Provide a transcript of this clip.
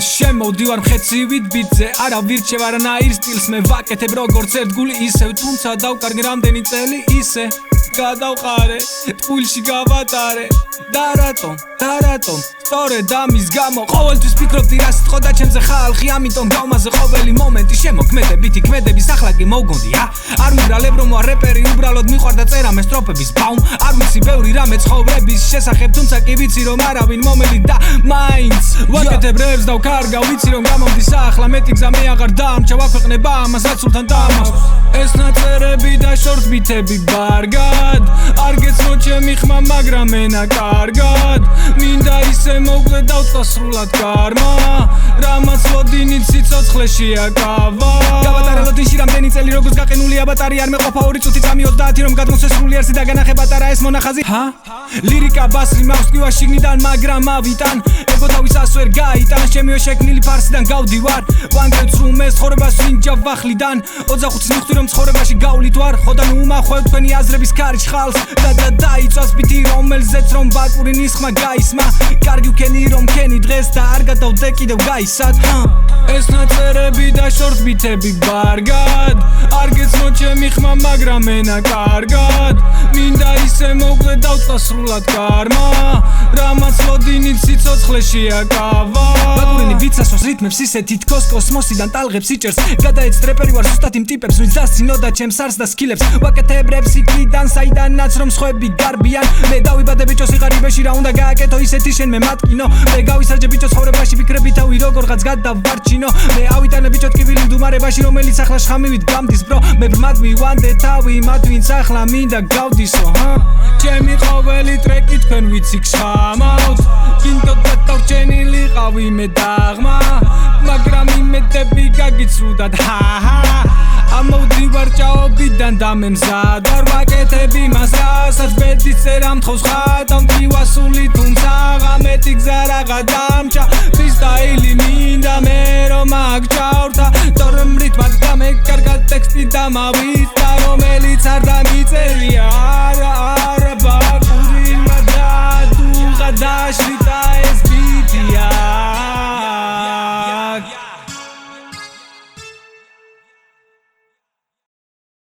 შემოვდივარ მხეცივით ბიტზე, არა ვირჩევ არანაირ სტილს, მე ვაკეთებ როგორც ერთ გული ისევ, თუმცა დავკარგე რამდენი წელი ისე გადავყარე, ტყუილში გავატარე და რატომ სწორედ ამის გამო ყოველთვის ვფიქრობდი რა სიტყვა და ჩემზე ხალხი, ამიტომ გავმაზე ყოველი მომენტი შემოქმედებითი ქმედების ახლა კი მოვგონდია არ მიბრალებ რომ ვარ რეპერი, უბრალოდ მიყვარდა წერა მე სტროფების ბაუმ არ ვიცი ბევრი რამე ცხოვრების შესახებ, თუმცა კი ვიცი რომ არავინ მომელი და მაინც ვაკეთებ რეპს და ვკარგავ, ვიცი რომ გამომდის ახლა მეტი გზა მე აღარ დამრჩა, ვაქვეყნება ამასაც სულთან დამაქვს ეს ნაწერები და შორტ ბითები ბარგად არ გეცნო ჩემი ხმა, მაგრამ ენა კარგად მინდა ისე მოგვე დავწყო სრულად კარმა, რამაც ლოდინით სიცოცხლეში აკავა გავატარე ლოდინში რამდენი წელი, როგორც გაყინული აბატარი არ მეყოფა 2 წუთი წამი 30 რომ გადმოსცეს სრული არსი და განახე პატარა ეს მონახაზი ლირიკა ბასრი მაქვს კივა შიგნიდან, მაგრამ ავიტან ეგო თავის ასვერ გაიტან ჩემიო შექმნილი ფარსიდან გავდივარ ვანგრევთ რომ ეს ცხოვრებას ვინჯა ვახლიდან 25 მივხვდი რომ ცხოვრებაში გავლით ვარ ხოდა ნუ უმახვევ თქვენი აზრების ქარიშ ხალს და დაიწვას ბიტი რომელზეც რომ ბაკური ნისხმა გაისმა კარგი ვქენი რომ ქენი დღეს და არ გადავდე კიდევ გაისად ეს ნაწერები და შორტ ბითები ბარგად არ გეცნო ჩემი ხმა, მაგრამ ენა კარგად მინდა ისე მოგვე დავწყო სრულად კარმა, რამაც ლოდინით სიცოცხლეში აკავა ბაკურინი ვიცასოს რითმებს ისე თითქოს კოსმოსიდან ტალღებს იჭერს გადაეც რეპერი ვარ ზუსტად იმ ტიპებს ვინც დასცინო და ჩემს არს და სკილებს ვაკეთებ რეპს იქიდან საიდანაც რომ სხვები გარბიან მე დავიბადე ბიჭო სიღარიბეში რა უნდა გააკეთო ისეთი შენ მე მატკინო მე გავისარჯე ბიჭო ცხოვრებაში ფიქრები თავი როგორღაც გადავარჩინო მე ავიტანე ბიჭო ტკივილი მდუმარებაში რომელიც ახლა შხამივით გამდის bro მე ბრმად მივანდე თავი მათ ვინც ახლა მინდა გავდისო ჩემი ყოველი ტრეკი თქვენ ვიცი გშამავთ კიდო დაკავჭენილი ყავი მე დაღმა მაგრამ იმედები გაგიცრუდათ ამოვდივარ ჭაობიდან და მე მზად ვარ ვაკეთებ იმას რასაც ბედის წერა მთხოვს ხატავ მტივასული თუმცა ღამეთი გზა რაღა დამჭა ფრისტაილი მინდა მე რომ აგჭავრთა თორემ რითმად გამეკარგა ტექსტი და მავიდა რომელიც არ დამიწერია არა ბაკური მადადუღა დაშლი